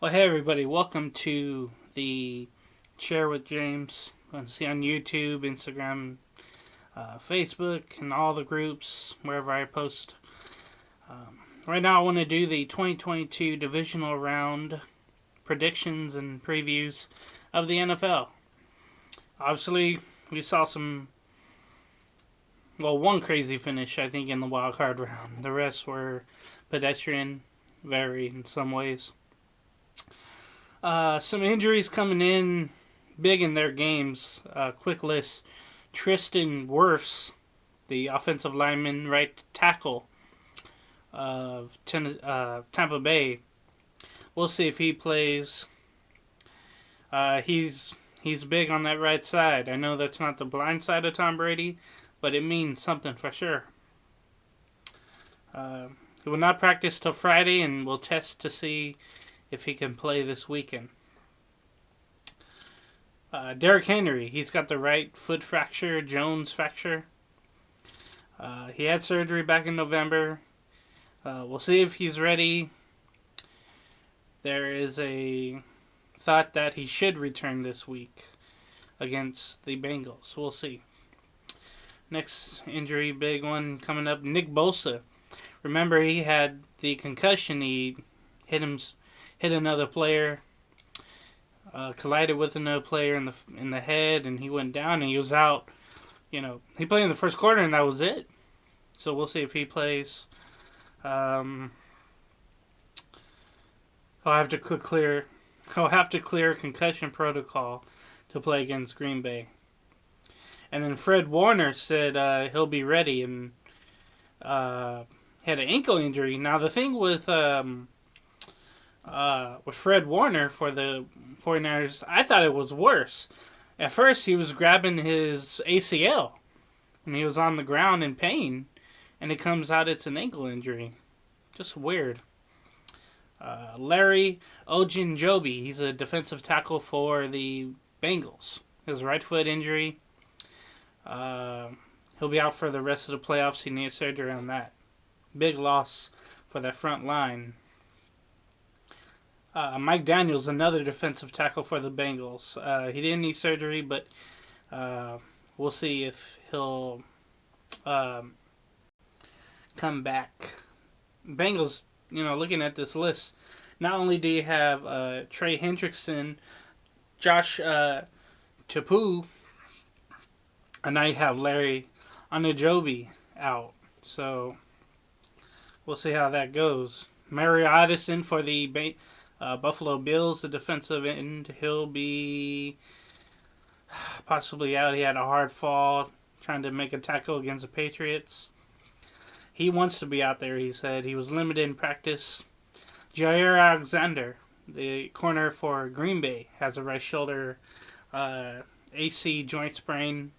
Well, hey everybody, welcome to the Chair with James. You can see on YouTube, Instagram, Facebook, and all the groups, wherever I post. Right now I want to do the 2022 Divisional Round predictions and previews of the NFL. Obviously, we saw one crazy finish, I think, in the wild card round. The rest were pedestrian, very in some ways. Some injuries coming in big in their games. Quick list. Tristan Wirfs, the offensive lineman, right tackle of Tampa Bay. We'll see if he plays. He's big on that right side. I know that's not the blind side of Tom Brady, but it means something for sure. He will not practice till Friday, and we'll test to see if he can play this weekend. Derrick Henry, he's got the right foot fracture, Jones fracture. He had surgery back in November. We'll see if he's ready. There is a thought that he should return this week against the Bengals. We'll see. Next injury, big one coming up, Nick Bosa. Remember, he had the concussion. He hit another player, collided with another player in the head, and he went down and he was out. He played in the first quarter and that was it. So we'll see if he plays. I'll have to clear concussion protocol to play against Green Bay. And then Fred Warner said he'll be ready and had an ankle injury. Now the thing with Fred Warner for the 49ers, I thought it was worse. At first, he was grabbing his ACL, and he was on the ground in pain, and it comes out it's an ankle injury. Just weird. Larry Ogunjobi, he's a defensive tackle for the Bengals. His right foot injury. He'll be out for the rest of the playoffs. He needs surgery on that. Big loss for that front line. Mike Daniels, another defensive tackle for the Bengals. He didn't need surgery, but we'll see if he'll come back. Bengals, looking at this list, not only do you have Trey Hendrickson, Josh Tapu, and now you have Larry Ogunjobi out. So we'll see how that goes. Mario Addison for the Buffalo Bills, the defensive end, he'll be possibly out. He had a hard fall trying to make a tackle against the Patriots. He wants to be out there, he said. He was limited in practice. Jair Alexander, the corner for Green Bay, has a right shoulder AC joint sprain.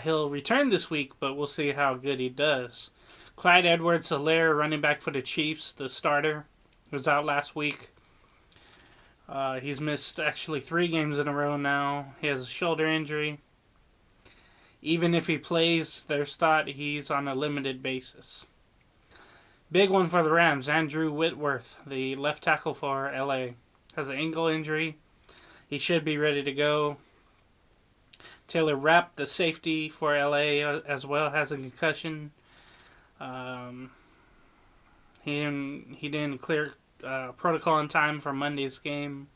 He'll return this week, but we'll see how good he does. Clyde Edwards-Helaire, running back for the Chiefs, the starter, was out last week. He's missed actually 3 games in a row now. He has a shoulder injury. Even if he plays, there's thought he's on a limited basis. Big one for the Rams. Andrew Whitworth, the left tackle for LA, has an ankle injury. He should be ready to go. Taylor Rapp, the safety for LA, as well, has a concussion. He didn't clear protocol in time for Monday's game.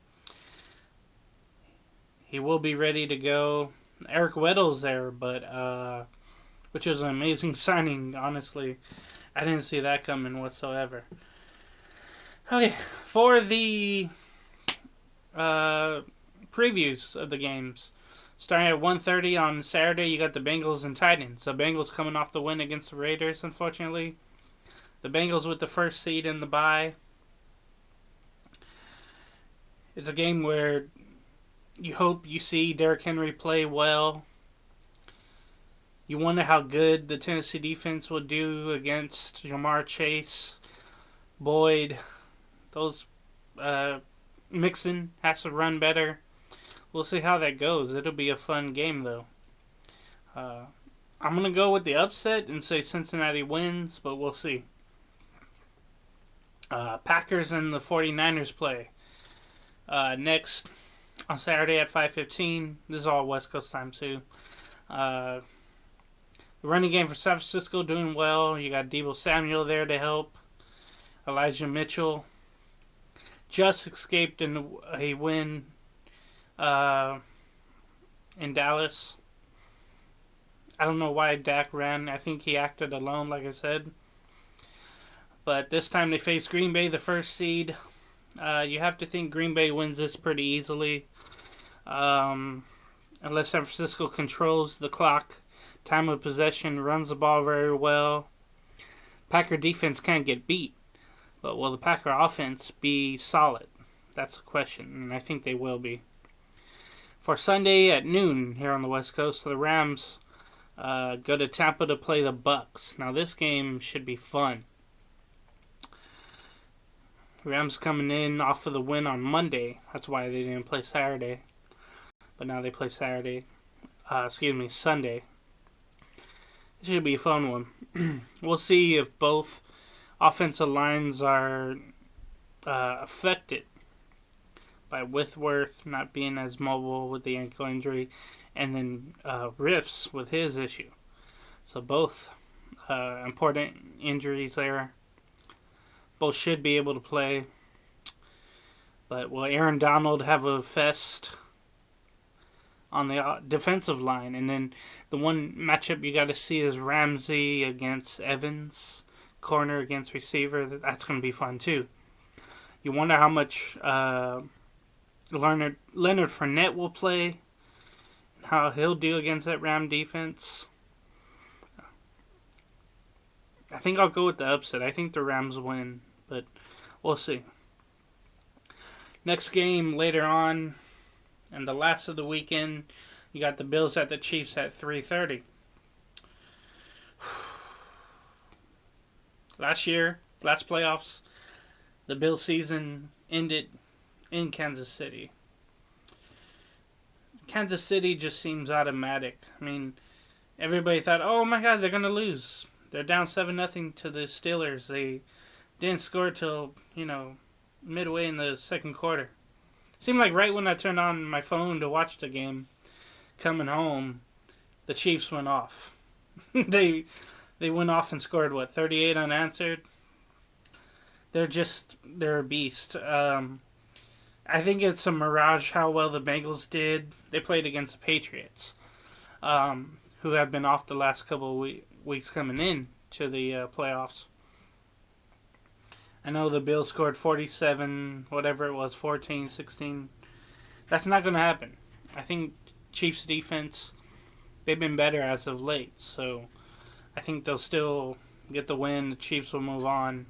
He will be ready to go. Eric Weddle's there, but which was an amazing signing, honestly. I didn't see that coming whatsoever. Okay, for the previews of the games, starting at 1:30 on Saturday, you got the Bengals and Titans. The Bengals coming off the win against the Raiders, unfortunately. The Bengals with the first seed in the bye. It's a game where you hope you see Derrick Henry play well. You wonder how good the Tennessee defense will do against Jamar Chase, Boyd. Those Mixon has to run better. We'll see how that goes. It'll be a fun game, though. I'm going to go with the upset and say Cincinnati wins, but we'll see. Packers and the 49ers play next on Saturday at 5:15. This is all West Coast time too. The running game for San Francisco doing well. You got Deebo Samuel there to help. Elijah Mitchell just escaped in a win in Dallas. I don't know why Dak ran. I think he acted alone, like I said. But this time they face Green Bay, the first seed. You have to think Green Bay wins this pretty easily. Unless San Francisco controls the clock, time of possession, runs the ball very well. Packer defense can't get beat. But will the Packer offense be solid? That's the question, and I think they will be. For Sunday at noon here on the West Coast, the Rams go to Tampa to play the Bucks. Now this game should be fun. Rams coming in off of the win on Monday. That's why they didn't play Saturday. But now they play Sunday. It should be a fun one. We'll see if both offensive lines are affected by Whitworth not being as mobile with the ankle injury, and then Riffs with his issue. So both important injuries there. Both should be able to play. But will Aaron Donald have a fest on the defensive line? And then the one matchup you got to see is Ramsey against Evans, corner against receiver. That's going to be fun too. You wonder how much Leonard Fournette will play, how he'll do against that Ram defense. I think I'll go with the upset. I think the Rams win, but we'll see. Next game later on, and the last of the weekend, you got the Bills at the Chiefs at 3:30. Last playoffs, the Bills season ended in Kansas City. Kansas City just seems automatic. I mean, everybody thought, oh my God, they're going to lose. They're down 7-0 to the Steelers. They didn't score till, midway in the second quarter. Seemed like right when I turned on my phone to watch the game, coming home, the Chiefs went off. They went off and scored, 38 unanswered? They're a beast. I think it's a mirage how well the Bengals did. They played against the Patriots, who have been off the last couple of weeks coming in to the playoffs. I know the Bills scored 47, whatever it was, 14, 16. That's not going to happen. I think Chiefs defense, they've been better as of late, so I think they'll still get the win. The Chiefs will move on.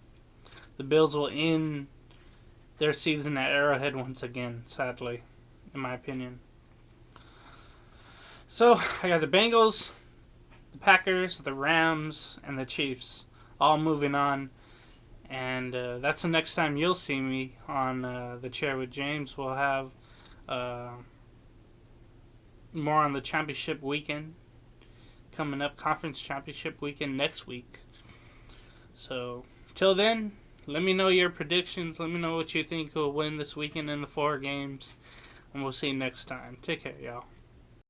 The Bills will end their season at Arrowhead once again, sadly, in my opinion. So, I got the Bengals, the Packers, the Rams, and the Chiefs all moving on. And that's the next time you'll see me on the Chair with James. We'll have more on the championship weekend coming up, conference championship weekend next week. So, till then, let me know your predictions. Let me know what you think will win this weekend in the 4 games. And we'll see you next time. Take care, y'all.